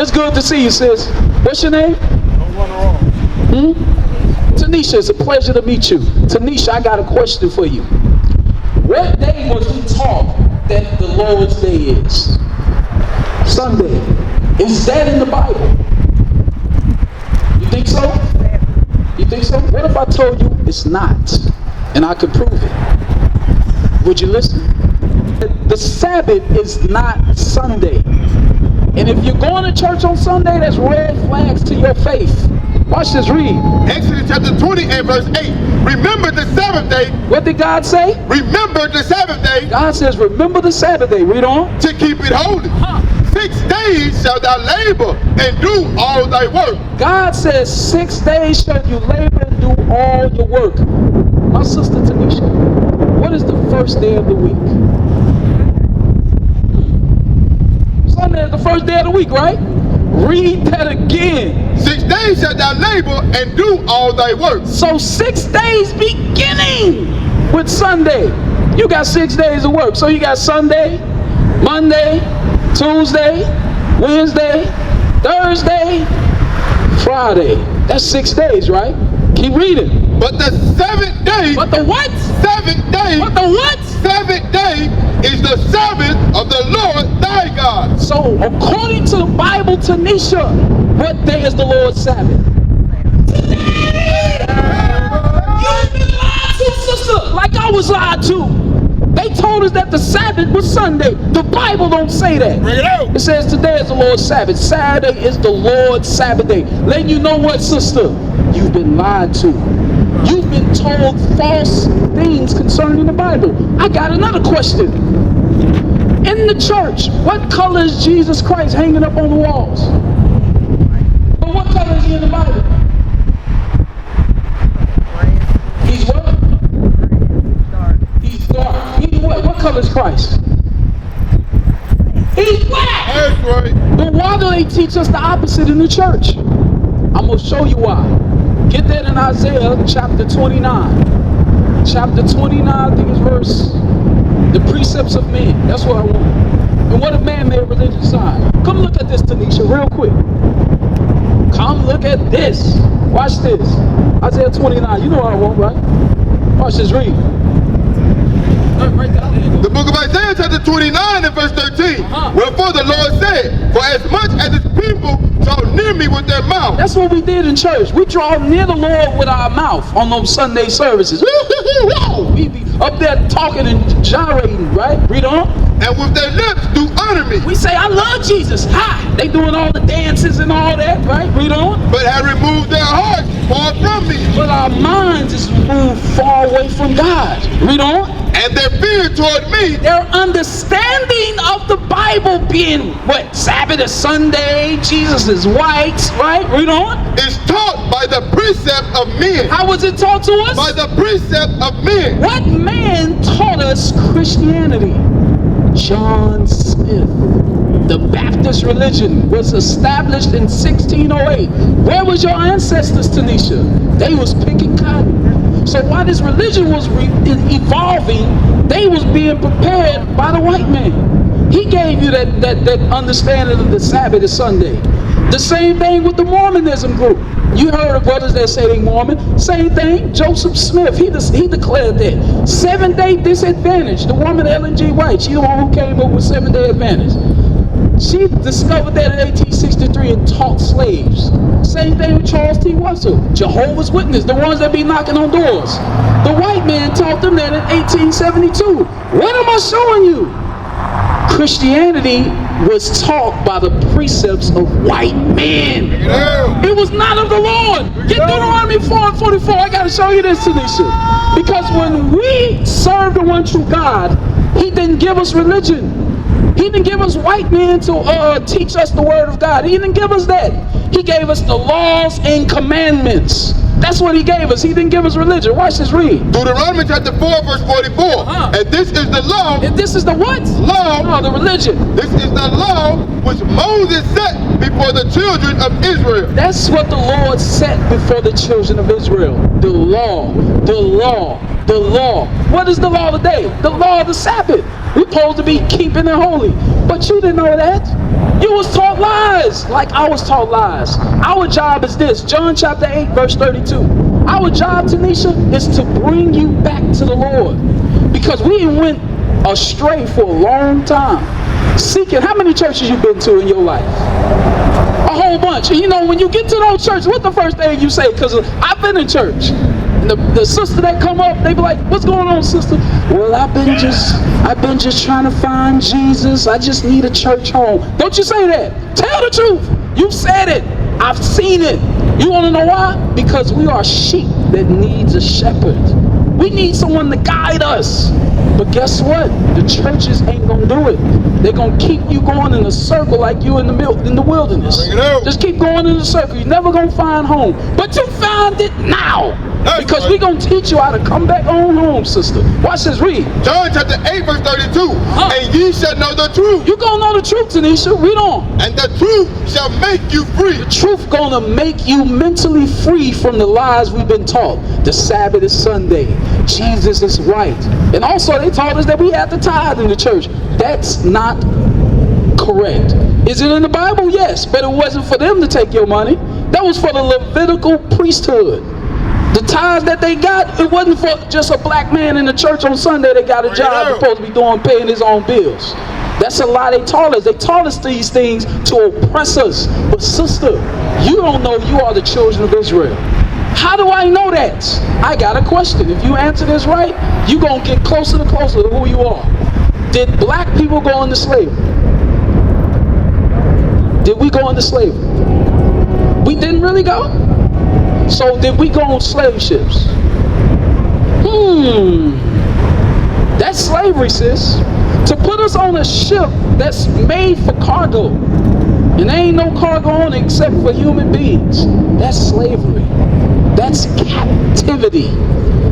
It's good to see you, sis. What's your name? Tanisha, it's a pleasure to meet you. Tanisha, I got a question for you. What day was we taught that the Lord's Day is? Sunday. Is that in the Bible? You think so? You think so? What if I told you it's not, and I could prove it? Would you listen? The Sabbath is not Sunday. And if you're going to church on Sunday, that's red flags to your faith. Watch this, read. Exodus chapter 20 and verse 8. Remember the Sabbath day. What did God say? Remember the Sabbath day. God says, remember the Sabbath day. Read on. To keep it holy. 6 days shalt thou labor and do all thy work. God says 6 days shall you labor and do all your work. My sister Tanisha, what is the first day of the week? Sunday is the first day of the week, right? Read that again. 6 days shalt thou labor and do all thy work. So 6 days beginning with Sunday. You got 6 days of work. So you got Sunday, Monday, Tuesday, Wednesday, Thursday, Friday. That's 6 days, right? Keep reading. But the 7th day. But the what? 7th day. But the what? 7th day is the Sabbath of the Lord thy God. So according to the Bible, Tanisha, what day is the Lord's Sabbath? Today! You've been lied to, sister, like I was lied to. They told us that the Sabbath was Sunday. The Bible don't say that. Bring it out. It says today is the Lord's Sabbath. Saturday is the Lord's Sabbath day. Letting you know what, sister? You've been lied to. You've been told false things concerning the Bible. I got another question. In the church, what color is Jesus Christ hanging up on the walls? But what color is he in the Bible? He's what? He's dark. He's what? What color is Christ? He's black. That's right. But why do they teach us the opposite in the church? I'm going to show you why. Get that in Isaiah chapter 29. Chapter 29, I think it's verse, the precepts of men. That's what I want. And what a man-made religion sign. Come look at this, Tanisha, real quick. Come look at this. Watch this. Isaiah 29. You know what I want, right? Watch this, read. Right down there. The book of Isaiah chapter 29 and verse 13. Wherefore the Lord said, for as much as his people draw near me with their mouth. That's what we did in church. We draw near the Lord with our mouth on those Sunday services. We be up there talking and gyrating, right? Read on. And with their lips do honor me. We say, I love Jesus. Ha! They doing all the dances and all that, right? Read on. But have removed their hearts far from me. But our minds is moved far away from God. Read on. And their fear toward me. Their understanding of the Bible being what? Sabbath is Sunday, Jesus is white, right? Read on. Is taught by the precept of men. How was it taught to us? By the precept of men. What man taught us Christianity? John Smith. The Baptist religion was established in 1608. Where was your ancestors, Tanisha? They was picking cotton. So while this religion was evolving, they was being prepared by the white man. He gave you that understanding of the Sabbath is Sunday. The same thing with the Mormonism group. You heard of brothers that say they Mormon. Same thing. Joseph Smith, he declared that 7-day disadvantage. The woman Ellen G. White, she the one who came up with 7-day advantage. She discovered that in 1863 and taught slaves. Same thing with Charles T. Russell. Jehovah's Witness, the ones that be knocking on doors. The white man taught them that in 1872. What am I showing you? Christianity was taught by the precepts of white men. Yeah. It was not of the Lord. Get Deuteronomy 4:44. I got to show you this, Tanisha. Because when we serve the one true God, he didn't give us religion. He didn't give us white men to teach us the word of God. He didn't give us that. He gave us the laws and commandments. That's what he gave us. He didn't give us religion. Watch this, read. Deuteronomy chapter 4 verse 44. And this is the law. And this is the what? Law. No, the religion. This is the law which Moses set before the children of Israel. That's what the Lord set before the children of Israel. The law. The law. The law. What is the law today? The law of the Sabbath. We're supposed to be keeping it holy. But you didn't know that. You was taught lies. lies like I was taught lies. Our job is this. John chapter 8, verse 32. Our job, Tanisha, is to bring you back to the Lord. Because we went astray for a long time. Seeking, how many churches you been to in your life? A whole bunch. And you know, when you get to those churches, what's the first thing you say? Because I've been in church. And the sister that come up, they be like, what's going on, sister? Well, I've been just trying to find Jesus. I just need a church home. Don't you say that. Tell the truth. You've said it. I've seen it. You want to know why? Because we are sheep that needs a shepherd. We need someone to guide us. But guess what? The churches ain't gonna do it. They're gonna keep you going in a circle like you in the wilderness. Just keep going in a circle. You're never gonna find home. But you found it now. Because we're going to teach you how to come back on home, sister. Watch this, read. John chapter 8, verse 32. And ye shall know the truth. You're going to know the truth, Tanisha. Read on. And the truth shall make you free. The truth going to make you mentally free from the lies we've been taught. The Sabbath is Sunday. Jesus is white. And also they taught us that we have to tithe in the church. That's not correct. Is it in the Bible? Yes. But it wasn't for them to take your money. That was for the Levitical priesthood. The tithes that they got, it wasn't for just a black man in the church on Sunday that got a job supposed to be paying his own bills. That's a lie they taught us. They taught us these things to oppress us. But sister, you don't know you are the children of Israel. How do I know that? I got a question. If you answer this right, you're going to get closer to who you are. Did black people go into slavery? Did we go into slavery? We didn't really go? So did we go on slave ships? That's slavery, sis. To put us on a ship that's made for cargo, and there ain't no cargo on it except for human beings. That's slavery. That's captivity.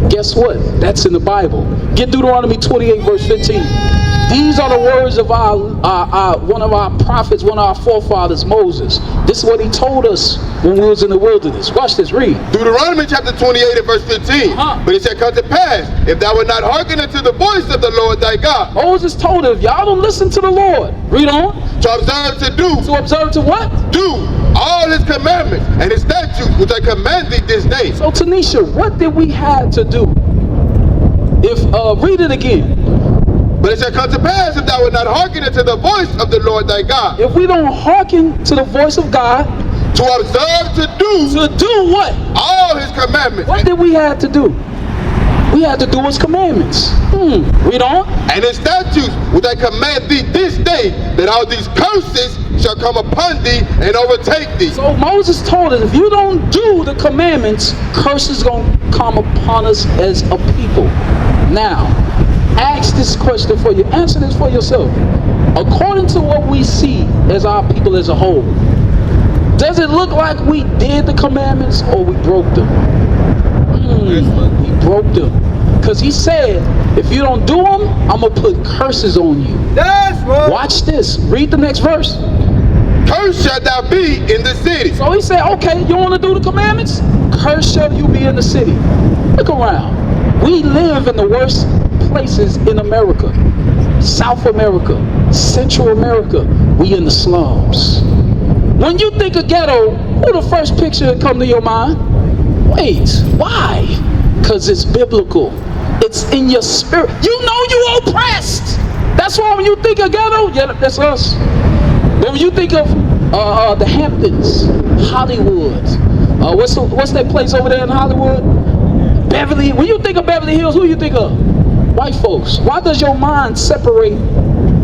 Guess what? That's in the Bible. Get Deuteronomy 28, verse 15. These are the words of one of our prophets, one of our forefathers, Moses. This is what he told us when we was in the wilderness. Watch this, read. Deuteronomy chapter 28 and verse 15. But it shall come to pass, if thou wilt not hearken unto the voice of the Lord thy God. Moses told us, if y'all don't listen to the Lord, read on. To observe to do. To observe to what? Do all his commandments and his statutes which I command thee this day. So Tanisha, what did we have to do? If read it again. But it shall come to pass, if thou wilt not hearken unto the voice of the Lord thy God. If we don't hearken to the voice of God, to observe to do what? All his commandments. What did we have to do? We had to do his commandments. Read on. And his statutes which I command thee this day, that all these curses shall come upon thee and overtake thee. So Moses told us, if you don't do the commandments, curses going to come upon us as a people. Now, ask this question for you. Answer this for yourself. According to what we see as our people as a whole, does it look like we did the commandments or we broke them? We broke them. Because he said, if you don't do them, I'm going to put curses on you. That's right. Watch this. Read the next verse. Cursed shalt thou be in the city. So he said, okay, you want to do the commandments? Cursed shall you be in the city. Look around. We live in the worst places in America. South America, Central America, we in the slums. When you think of ghetto, who the first picture that come to your mind? Wait, why? Because it's biblical. It's in your spirit. You know you're oppressed. That's why when you think of ghetto, yeah, that's us. But when you think of the Hamptons, Hollywood, what's that place over there in Hollywood? Beverly. When you think of Beverly Hills, who you think of? White folks. Why does your mind separate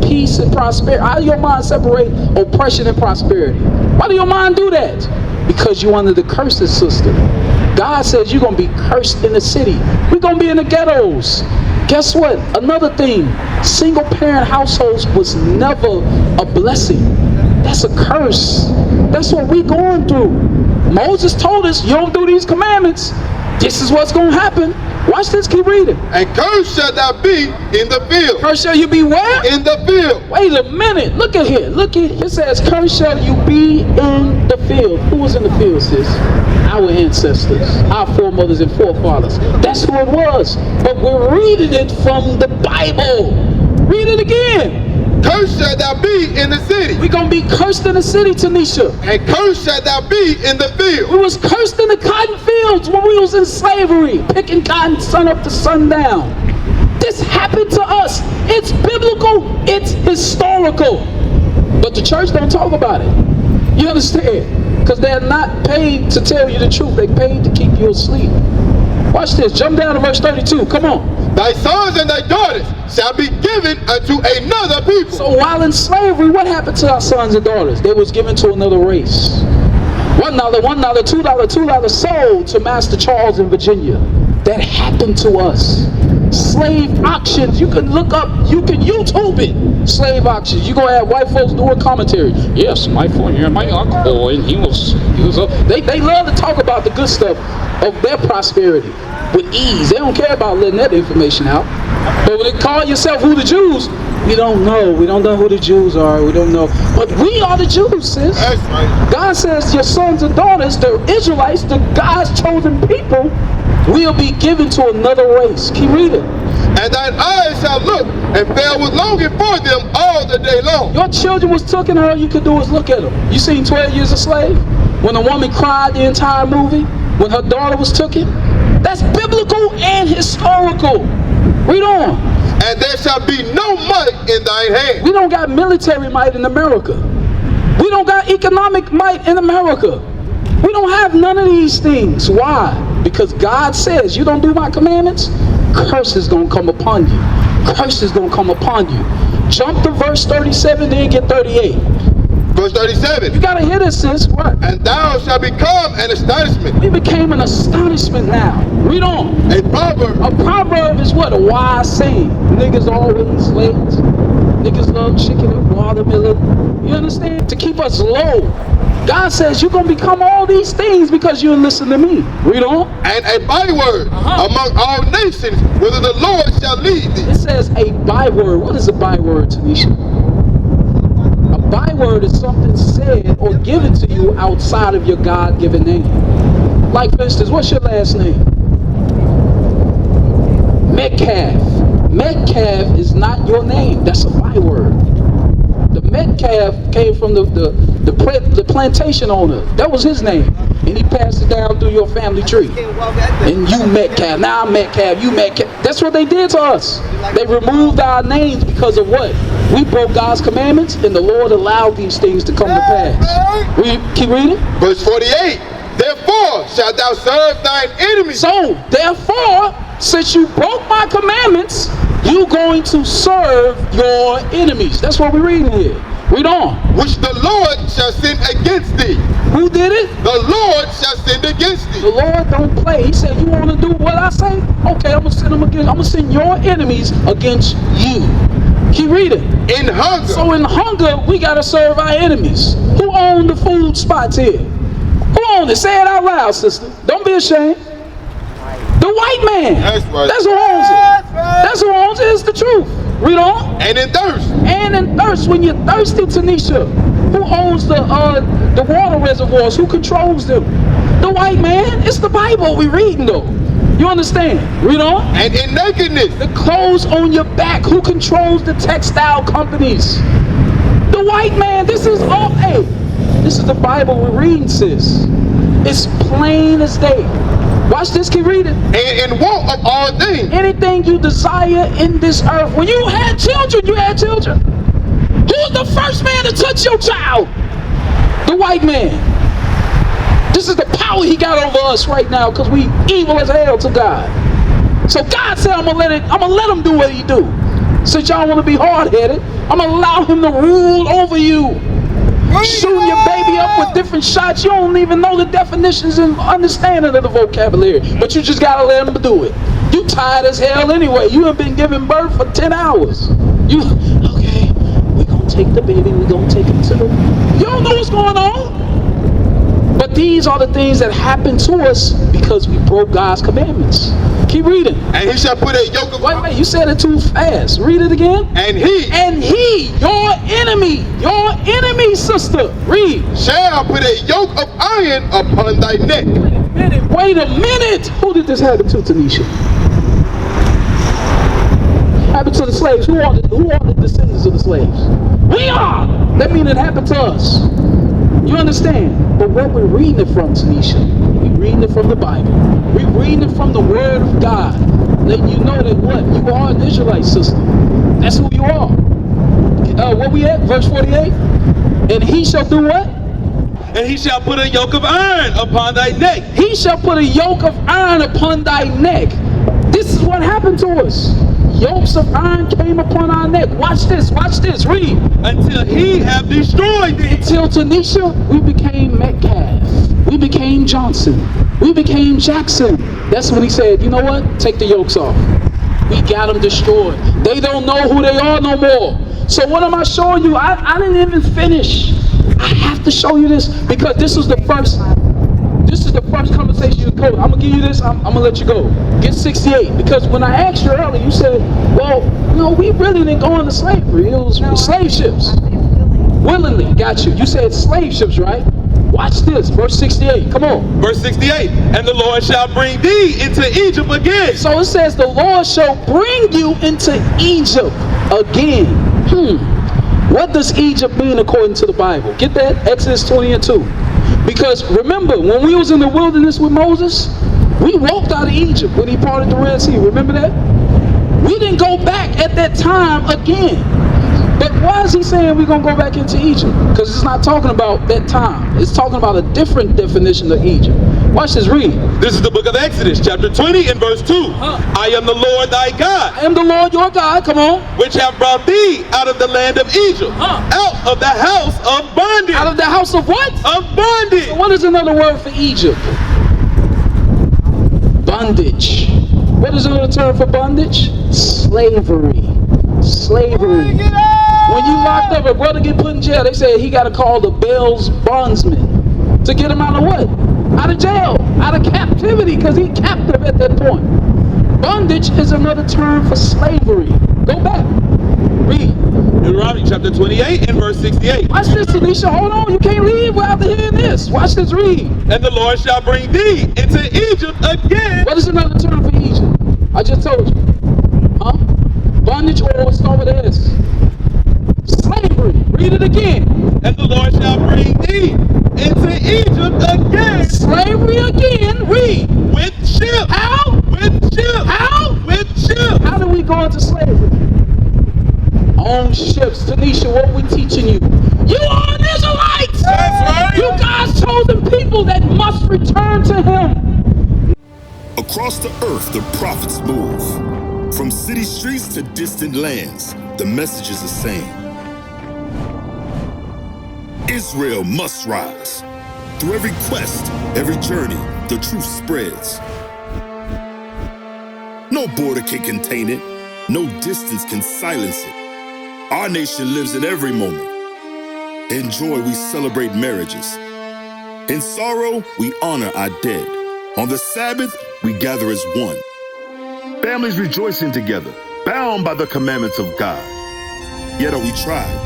peace and prosperity? How do your mind separate oppression and prosperity? Why do your mind do that? Because you're under the curses, sister. God says you're going to be cursed in the city. We're going to be in the ghettos. Guess what? Another thing, single parent households was never a blessing. That's a curse. That's what we're going through. Moses told us, you don't do these commandments, this is what's going to happen. Watch this, keep reading. And cursed shall thou be in the field. Cursed shall you be where? In the field. Wait a minute, look at here. Look at it says, cursed shall you be in the field. Who was in the field, sis? Our ancestors, our foremothers and forefathers. That's who it was. But we're reading it from the Bible. Read it again. Cursed shalt thou be in the city, We're going to be cursed in the city, Tanisha. and cursed shalt thou be in the field. We was cursed in the cotton fields when we was in slavery, picking cotton sun up to sundown. This happened to us. It's biblical. It's historical. But the church don't talk about it. You understand? Because they're not paid to tell you the truth. They paid to keep you asleep. Watch this. Jump down to verse 32. Come on. Thy sons and thy daughters shall be given unto another people. So while in slavery, what happened to our sons and daughters? They was given to another race. $1, $1, $2 sold to Master Charles in Virginia. That happened to us. Slave auctions. You can look up, you can YouTube it. Slave auctions. You gonna have white folks doing commentary. Yes, my uncle, and he was they love to talk about the good stuff of their prosperity with ease. They don't care about letting that information out. But when they call yourself who the Jews, we don't know. We don't know who the Jews are. We don't know. But we are the Jews, sis. That's right. God says your sons and daughters, the Israelites, the God's chosen people, will be given to another race. Keep reading. And thine eyes shall look, and fell with longing for them all the day long. Your children was taken, all you could do is look at them. You seen 12 Years a Slave? When a woman cried the entire movie? When her daughter was taken? That's biblical and historical. Read on. And there shall be no might in thine hand. We don't got military might in America. We don't got economic might in America. We don't have none of these things. Why? Because God says, you don't do my commandments, curse is going to come upon you. Curse is going to come upon you. Jump to verse 37, then get 38. Verse 37. You got to hear this, sis. What? And thou shalt become an astonishment. We became an astonishment now. Read on. A proverb. A proverb is what? A wise saying. Niggas always late. Niggas love chicken and watermelon. You understand? To keep us low. God says you're going to become all these things because you listen to me. Read on. And a byword among all nations, whither the Lord shall lead thee. It says a byword. What is a byword, Tanisha? A byword is something said or given to you outside of your God-given name. Like, for instance, what's your last name? Metcalf. Metcalf is not your name. That's a byword. The Metcalf came from the plantation owner. That was his name. And he passed it down through your family tree. And you Metcalf. Now I'm Metcalf. You Metcalf. That's what they did to us. They removed our names because of what? We broke God's commandments, and the Lord allowed these things to come to pass. Keep reading. Verse 48. Therefore shalt thou serve thine enemies. So, therefore, since you broke my commandments, you're going to serve your enemies. That's what we're reading here. Read on. Which the Lord shall send against thee. Who did it? The Lord shall send against thee. The Lord don't play. He said, you want to do what I say? Okay, I'm going to send them against. I'm going to send your enemies against you. Keep reading. In hunger. So in hunger, we got to serve our enemies. Who own the food spots here? Who own it? Say it out loud, sister. Don't be ashamed. The white man. That's right. That's who owns it. That's who owns it. It's the truth. Read on. And in thirst. And in thirst. When you're thirsty, Tanisha, who owns the water reservoirs? Who controls them? The white man. It's the Bible we reading though. You understand? Read on. And in nakedness. The clothes on your back. Who controls the textile companies? The white man. This is all. Hey, this is the Bible we're reading, sis. It's plain as day. Watch this, keep reading. And in want of all things. Anything you desire in this earth. When you had children, you had children. Who was the first man to touch your child? The white man. This is the power he got over us right now because we evil as hell to God. So God said, I'm gonna let him do what he do. Since y'all want to be hard-headed, I'm gonna allow him to rule over you. Shooting your baby up with different shots. You don't even know the definitions and understanding of the vocabulary, but you just gotta let him do it. You tired as hell anyway. You have been giving birth for 10 hours. Okay, we're gonna take the baby, we're gonna take him to the... You don't know what's going on. But these are the things that happen to us because we broke God's commandments. Keep reading. And he shall put a yoke of... Wait, you said it too fast. Read it again. And he, your enemy, sister. Read. Shall put a yoke of iron upon thy neck. Wait a minute. Who did this happen to, Tanisha? happened to the slaves? Who are the descendants of the slaves? We are! That means it happened to us. You understand? But what we're reading it from, Tanisha, we're reading it from the Bible. We're reading it from the Word of God. Letting you know that what? You are an Israelite, sister. That's who you are. Where we at? Verse 48. And he shall do what? And he shall put a yoke of iron upon thy neck. He shall put a yoke of iron upon thy neck. This is what happened to us. Yokes of iron came upon our neck. Watch this, read. Until he have destroyed thee. Until, Tanisha, we became Metcalf. We became Johnson. We became Jackson. That's when he said, you know what? Take the yokes off. We got them destroyed. They don't know who they are no more. So what am I showing you? I didn't even finish. I have to show you this because this is the first conversation you go. I'm gonna give you this. I'm gonna let you go. Get 68 because when I asked you earlier, you said, "Well, no, we really didn't go into slavery. It was slave ships." Willingly, got you. You said slave ships, right? Watch this, verse 68. Come on. Verse 68. And the Lord shall bring thee into Egypt again. So it says, the Lord shall bring you into Egypt again. What does Egypt mean according to the Bible? Get that? Exodus 20:2. Because remember, when we was in the wilderness with Moses, we walked out of Egypt when he parted the Red Sea. Remember that? We didn't go back at that time again. But why is he saying we're going to go back into Egypt? Because it's not talking about that time. It's talking about a different definition of Egypt. Watch this, read. This is the book of Exodus, chapter 20 and verse 2. I am the Lord thy God. I am the Lord your God, come on. Which have brought thee out of the land of Egypt. Out of the house of bondage. Out of the house of what? Of bondage. So what is another word for Egypt? Bondage. What is another term for bondage? Slavery. Slavery. When you locked up, a brother get put in jail, they say he got to call the bail's bondsman to get him out of what? Out of jail, out of captivity, because he captive at that point. Bondage is another term for slavery. Go back. Read. Deuteronomy chapter 28 and verse 68. Watch this, Alicia. Hold on. You can't leave without hearing this. Watch this. Read. And the Lord shall bring thee into Egypt again. What is another term for Egypt? I just told you. Huh? Bondage or start with S. Slavery. Read it again. And the Lord shall bring thee into Egypt again. Slavery again. Read. With ships. How? With ships. How? With ships. How do we go into slavery? On ships. Tanisha, what we teaching you? You are an Israelites. That's right. You God's chosen people that must return to Him. Across the earth, the prophets move. From city streets to distant lands, the message is the same. Israel must rise. Through every quest, every journey, the truth spreads. No border can contain it. No distance can silence it. Our nation lives in every moment. In joy, we celebrate marriages. In sorrow, we honor our dead. On the Sabbath, we gather as one. Families rejoicing together, bound by the commandments of God. Yet are we tried.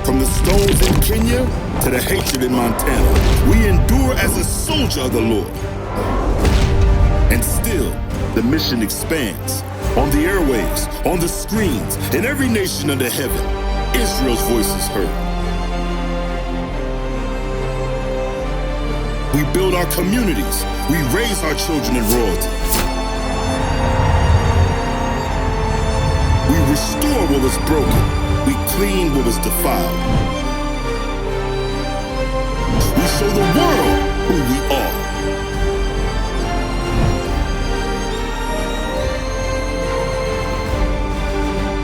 From the stones in Kenya to the hatred in Montana, we endure as a soldier of the Lord. And still, the mission expands. On the airwaves, on the screens, in every nation under heaven, Israel's voice is heard. We build our communities. We raise our children in royalty. We restore what was broken. We clean what was defiled. We show the world who we are.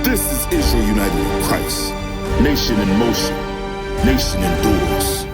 This is Israel united in Christ. Nation in motion. Nation endures.